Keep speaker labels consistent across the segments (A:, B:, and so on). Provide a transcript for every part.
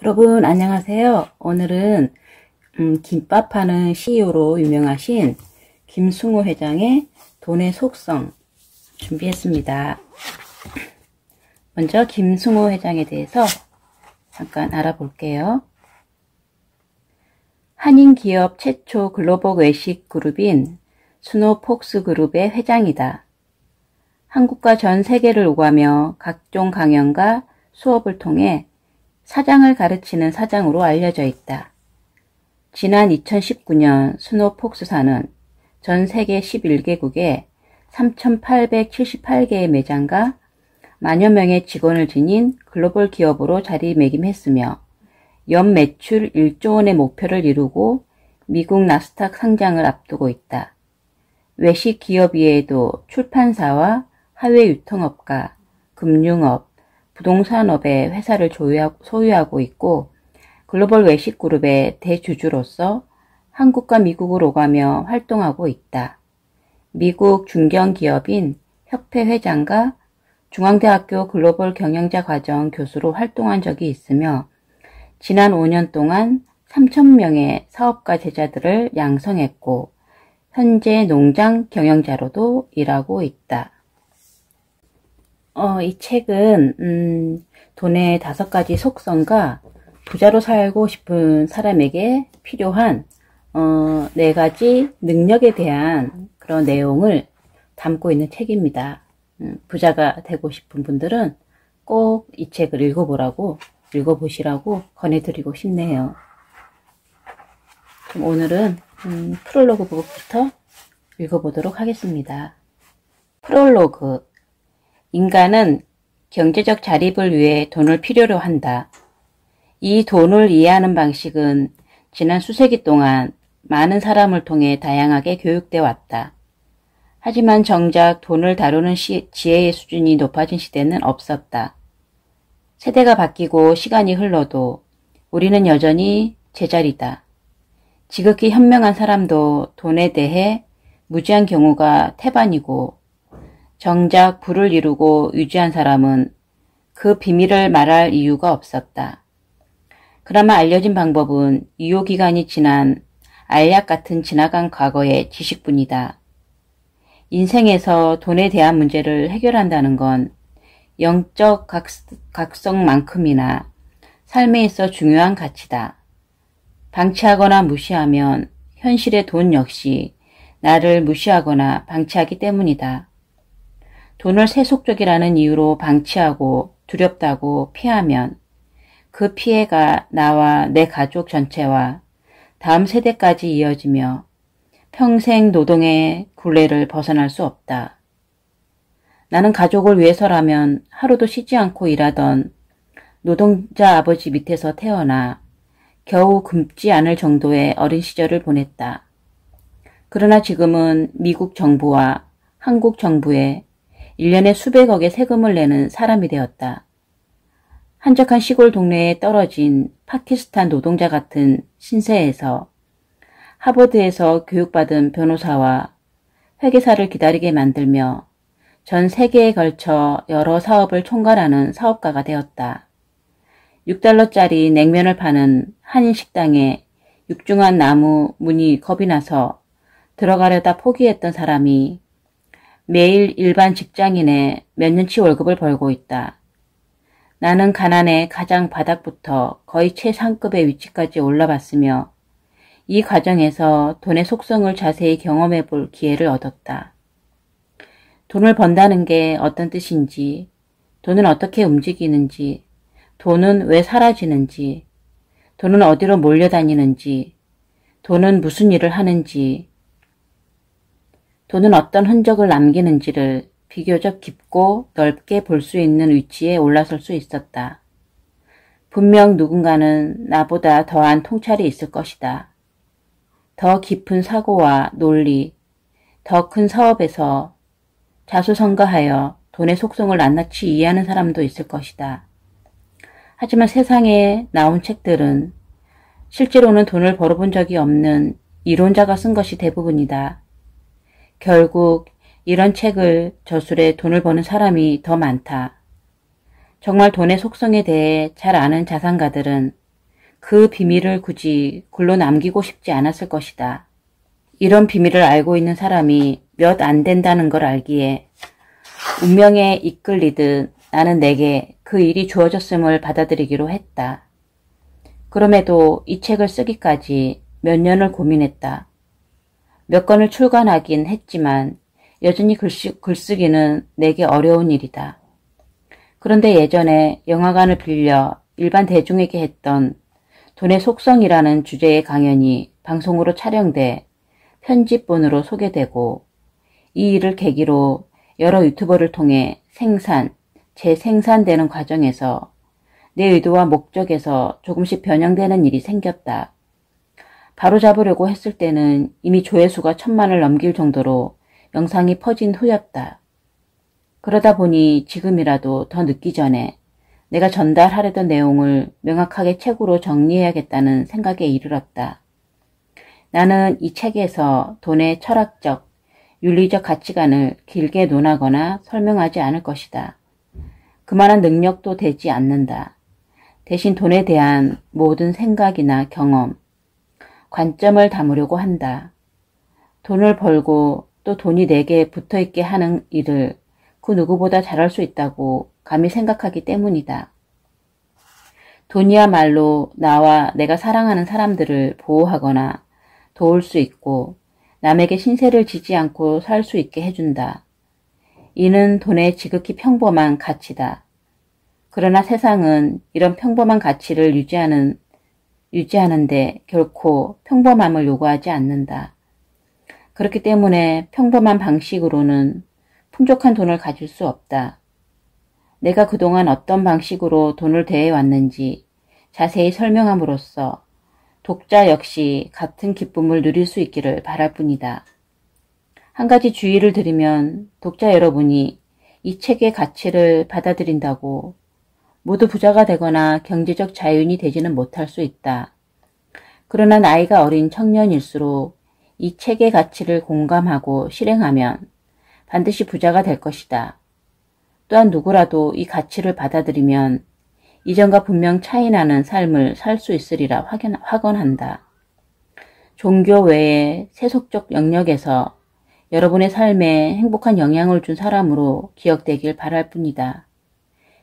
A: 여러분 안녕하세요. 오늘은 김밥하는 CEO로 유명하신 김승호 회장의 돈의 속성 준비했습니다. 먼저 김승호 회장에 대해서 잠깐 알아볼게요. 한인기업 최초 글로벌 외식 그룹인 스노폭스 그룹의 회장이다. 한국과 전 세계를 오가며 각종 강연과 수업을 통해 사장을 가르치는 사장으로 알려져 있다. 지난 2019년 스노폭스사는 전 세계 11개국에 3,878개의 매장과 만여 명의 직원을 지닌 글로벌 기업으로 자리매김했으며 연 매출 1조 원의 목표를 이루고 미국 나스닥 상장을 앞두고 있다. 외식 기업 외에도 출판사와 하회 유통업과 금융업, 부동산업의 회사를 소유하고 있고 글로벌 외식 그룹의 대주주로서 한국과 미국을 오가며 활동하고 있다. 미국 중견기업인 협회 회장과 중앙대학교 글로벌 경영자 과정 교수로 활동한 적이 있으며 지난 5년 동안 3,000명의 사업가 제자들을 양성했고 현재 농장 경영자로도 일하고 있다. 이 책은 돈의 5가지 속성과 부자로 살고 싶은 사람에게 필요한 4가지 능력에 대한 그런 내용을 담고 있는 책입니다. 부자가 되고 싶은 분들은 꼭 이 책을 읽어보시라고 권해드리고 싶네요. 그럼 오늘은 프롤로그 부분부터 읽어보도록 하겠습니다. 프롤로그. 인간은 경제적 자립을 위해 돈을 필요로 한다. 이 돈을 이해하는 방식은 지난 수세기 동안 많은 사람을 통해 다양하게 교육되어 왔다. 하지만 정작 돈을 다루는 지혜의 수준이 높아진 시대는 없었다. 세대가 바뀌고 시간이 흘러도 우리는 여전히 제자리다. 지극히 현명한 사람도 돈에 대해 무지한 경우가 태반이고 정작 부를 이루고 유지한 사람은 그 비밀을 말할 이유가 없었다. 그나마 알려진 방법은 유효기간이 지난 알약 같은 지나간 과거의 지식뿐이다. 인생에서 돈에 대한 문제를 해결한다는 건 영적 각성만큼이나 삶에 있어 중요한 가치다. 방치하거나 무시하면 현실의 돈 역시 나를 무시하거나 방치하기 때문이다. 돈을 세속적이라는 이유로 방치하고 두렵다고 피하면 그 피해가 나와 내 가족 전체와 다음 세대까지 이어지며 평생 노동의 굴레를 벗어날 수 없다. 나는 가족을 위해서라면 하루도 쉬지 않고 일하던 노동자 아버지 밑에서 태어나 겨우 굶지 않을 정도의 어린 시절을 보냈다. 그러나 지금은 미국 정부와 한국 정부에 1년에 수백억의 세금을 내는 사람이 되었다. 한적한 시골 동네에 떨어진 파키스탄 노동자 같은 신세에서 하버드에서 교육받은 변호사와 회계사를 기다리게 만들며 전 세계에 걸쳐 여러 사업을 총괄하는 사업가가 되었다. 6달러짜리 냉면을 파는 한인 식당에 육중한 나무 문이 겁이 나서 들어가려다 포기했던 사람이 매일 일반 직장인의 몇 년치 월급을 벌고 있다. 나는 가난의 가장 바닥부터 거의 최상급의 위치까지 올라봤으며 이 과정에서 돈의 속성을 자세히 경험해 볼 기회를 얻었다. 돈을 번다는 게 어떤 뜻인지, 돈은 어떻게 움직이는지, 돈은 왜 사라지는지, 돈은 어디로 몰려다니는지, 돈은 무슨 일을 하는지, 돈은 어떤 흔적을 남기는지를 비교적 깊고 넓게 볼 수 있는 위치에 올라설 수 있었다. 분명 누군가는 나보다 더한 통찰이 있을 것이다. 더 깊은 사고와 논리, 더 큰 사업에서 자수성가하여 돈의 속성을 낱낱이 이해하는 사람도 있을 것이다. 하지만 세상에 나온 책들은 실제로는 돈을 벌어본 적이 없는 이론자가 쓴 것이 대부분이다. 결국 이런 책을 저술해 돈을 버는 사람이 더 많다. 정말 돈의 속성에 대해 잘 아는 자산가들은 그 비밀을 굳이 글로 남기고 싶지 않았을 것이다. 이런 비밀을 알고 있는 사람이 몇 안 된다는 걸 알기에 운명에 이끌리듯 나는 내게 그 일이 주어졌음을 받아들이기로 했다. 그럼에도 이 책을 쓰기까지 몇 년을 고민했다. 몇 권을 출간하긴 했지만 여전히 글쓰기는 내게 어려운 일이다. 그런데 예전에 영화관을 빌려 일반 대중에게 했던 돈의 속성이라는 주제의 강연이 방송으로 촬영돼 편집본으로 소개되고 이 일을 계기로 여러 유튜버를 통해 재생산되는 과정에서 내 의도와 목적에서 조금씩 변형되는 일이 생겼다. 바로잡으려고 했을 때는 이미 조회수가 1000만을 넘길 정도로 영상이 퍼진 후였다. 그러다 보니 지금이라도 더 늦기 전에 내가 전달하려던 내용을 명확하게 책으로 정리해야겠다는 생각에 이르렀다. 나는 이 책에서 돈의 철학적, 윤리적 가치관을 길게 논하거나 설명하지 않을 것이다. 그만한 능력도 되지 않는다. 대신 돈에 대한 모든 생각이나 경험, 관점을 담으려고 한다. 돈을 벌고 또 돈이 내게 붙어있게 하는 일을 그 누구보다 잘할 수 있다고 감히 생각하기 때문이다. 돈이야말로 나와 내가 사랑하는 사람들을 보호하거나 도울 수 있고 남에게 신세를 지지 않고 살 수 있게 해준다. 이는 돈의 지극히 평범한 가치다. 그러나 세상은 이런 평범한 가치를 유지하는데 결코 평범함을 요구하지 않는다. 그렇기 때문에 평범한 방식으로는 풍족한 돈을 가질 수 없다. 내가 그동안 어떤 방식으로 돈을 대해왔는지 자세히 설명함으로써 독자 역시 같은 기쁨을 누릴 수 있기를 바랄 뿐이다. 한 가지 주의를 드리면 독자 여러분이 이 책의 가치를 받아들인다고 모두 부자가 되거나 경제적 자유인이 되지는 못할 수 있다. 그러나 나이가 어린 청년일수록 이 책의 가치를 공감하고 실행하면 반드시 부자가 될 것이다. 또한 누구라도 이 가치를 받아들이면 이전과 분명 차이나는 삶을 살 수 있으리라 확언한다. 종교 외의 세속적 영역에서 여러분의 삶에 행복한 영향을 준 사람으로 기억되길 바랄 뿐이다.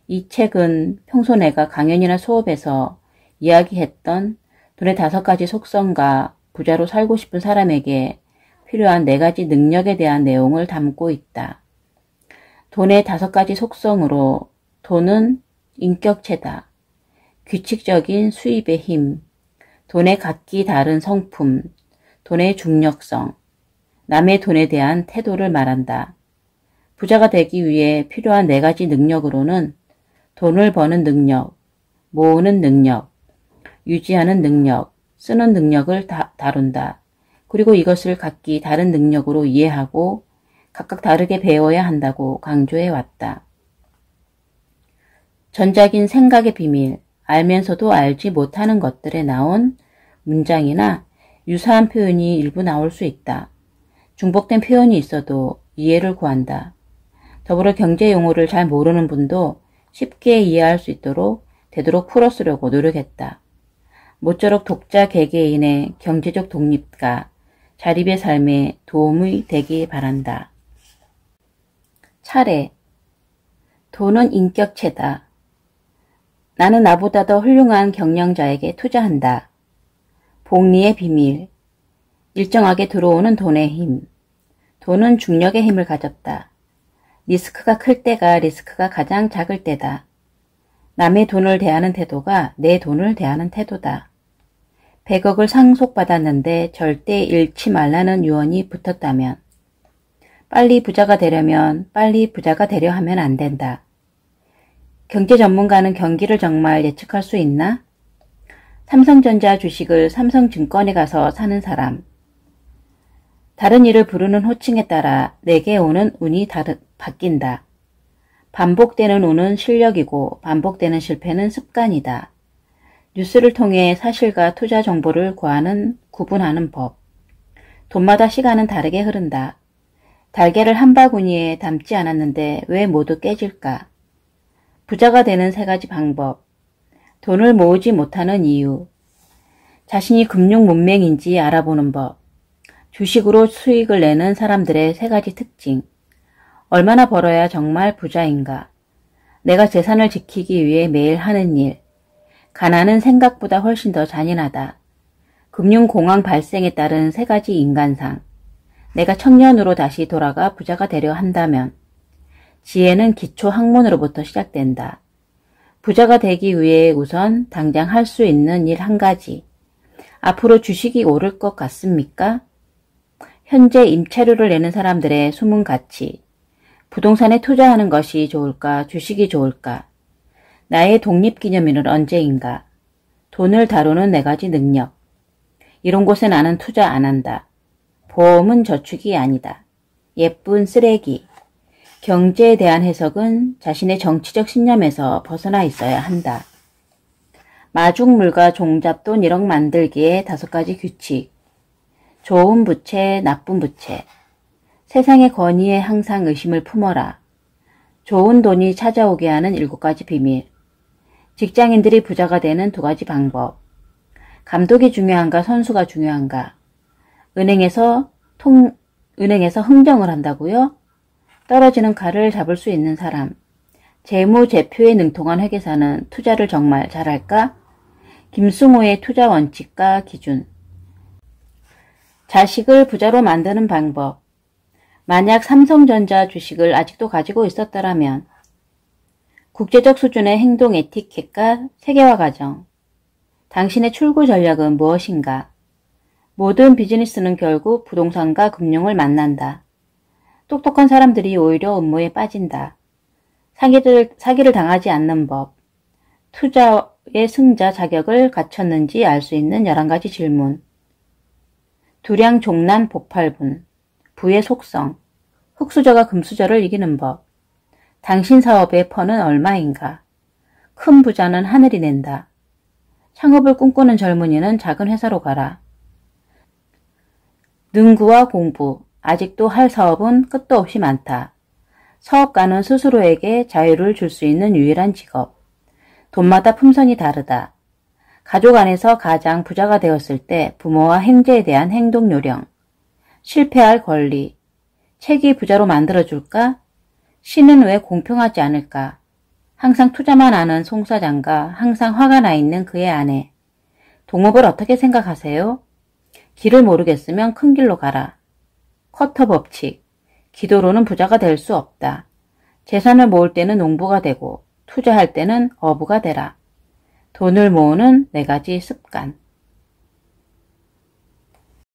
A: 이 책은 평소 내가 강연이나 수업에서 이야기했던 돈의 5가지 속성과 부자로 살고 싶은 사람에게 필요한 4가지 능력에 대한 내용을 담고 있다. 돈의 5가지 속성으로 돈은 인격체다. 규칙적인 수입의 힘, 돈의 각기 다른 성품, 돈의 중력성, 남의 돈에 대한 태도를 말한다. 부자가 되기 위해 필요한 4가지 능력으로는 돈을 버는 능력, 모으는 능력, 유지하는 능력, 쓰는 능력을 다룬다. 그리고 이것을 각기 다른 능력으로 이해하고 각각 다르게 배워야 한다고 강조해 왔다. 전작인 생각의 비밀, 알면서도 알지 못하는 것들에 나온 문장이나 유사한 표현이 일부 나올 수 있다. 중복된 표현이 있어도 이해를 구한다. 더불어 경제 용어를 잘 모르는 분도 쉽게 이해할 수 있도록 되도록 풀어쓰려고 노력했다. 모쪼록 독자 개개인의 경제적 독립과 자립의 삶에 도움이 되기 바란다. 차례. 돈은 인격체다. 나는 나보다 더 훌륭한 경영자에게 투자한다. 복리의 비밀. 일정하게 들어오는 돈의 힘. 돈은 중력의 힘을 가졌다. 리스크가 클 때가 리스크가 가장 작을 때다. 남의 돈을 대하는 태도가 내 돈을 대하는 태도다. 100억을 상속받았는데 절대 잃지 말라는 유언이 붙었다면 빨리 부자가 되려면 빨리 부자가 되려 하면 안 된다. 경제 전문가는 경기를 정말 예측할 수 있나? 삼성전자 주식을 삼성증권에 가서 사는 사람. 다른 이를 부르는 호칭에 따라 내게 오는 운이 바뀐다. 반복되는 운은 실력이고 반복되는 실패는 습관이다. 뉴스를 통해 사실과 투자 정보를 구분하는 법. 돈마다 시간은 다르게 흐른다. 달걀을 한 바구니에 담지 않았는데 왜 모두 깨질까? 부자가 되는 3가지 방법. 돈을 모으지 못하는 이유. 자신이 금융 문맹인지 알아보는 법. 주식으로 수익을 내는 사람들의 3가지 특징. 얼마나 벌어야 정말 부자인가. 내가 재산을 지키기 위해 매일 하는 일. 가난은 생각보다 훨씬 더 잔인하다. 금융공황 발생에 따른 3가지 인간상. 내가 청년으로 다시 돌아가 부자가 되려 한다면. 지혜는 기초 학문으로부터 시작된다. 부자가 되기 위해 우선 당장 할 수 있는 일 1가지. 앞으로 주식이 오를 것 같습니까? 현재 임차료를 내는 사람들의 숨은 가치. 부동산에 투자하는 것이 좋을까, 주식이 좋을까? 나의 독립기념일은 언제인가? 돈을 다루는 4가지 능력. 이런 곳에 나는 투자 안 한다. 보험은 저축이 아니다. 예쁜 쓰레기. 경제에 대한 해석은 자신의 정치적 신념에서 벗어나 있어야 한다. 마중물과 종잣돈 1억 만들기의 5가지 규칙. 좋은 부채, 나쁜 부채. 세상의 권위에 항상 의심을 품어라. 좋은 돈이 찾아오게 하는 7가지 비밀. 직장인들이 부자가 되는 2가지 방법. 감독이 중요한가 선수가 중요한가. 은행에서 흥정을 한다고요? 떨어지는 칼을 잡을 수 있는 사람. 재무제표에 능통한 회계사는 투자를 정말 잘할까? 김승호의 투자 원칙과 기준. 자식을 부자로 만드는 방법. 만약 삼성전자 주식을 아직도 가지고 있었더라면 국제적 수준의 행동 에티켓과 세계화 과정. 당신의 출구 전략은 무엇인가? 모든 비즈니스는 결국 부동산과 금융을 만난다. 똑똑한 사람들이 오히려 음모에 빠진다. 사기를 당하지 않는 법. 투자의 승자 자격을 갖췄는지 알 수 있는 11가지 질문. 두량 종난 복팔분. 부의 속성. 흙수저가 금수저를 이기는 법. 당신 사업의 펀은 얼마인가? 큰 부자는 하늘이 낸다. 창업을 꿈꾸는 젊은이는 작은 회사로 가라. 능구와 공부. 아직도 할 사업은 끝도 없이 많다. 사업가는 스스로에게 자유를 줄 수 있는 유일한 직업. 돈마다 품선이 다르다. 가족 안에서 가장 부자가 되었을 때 부모와 형제에 대한 행동 요령. 실패할 권리. 책이 부자로 만들어줄까? 신은 왜 공평하지 않을까? 항상 투자만 하는 송 사장과 항상 화가 나 있는 그의 아내. 동업을 어떻게 생각하세요? 길을 모르겠으면 큰 길로 가라. 커터 법칙. 기도로는 부자가 될 수 없다. 재산을 모을 때는 농부가 되고 투자할 때는 어부가 되라. 돈을 모으는 4가지 습관.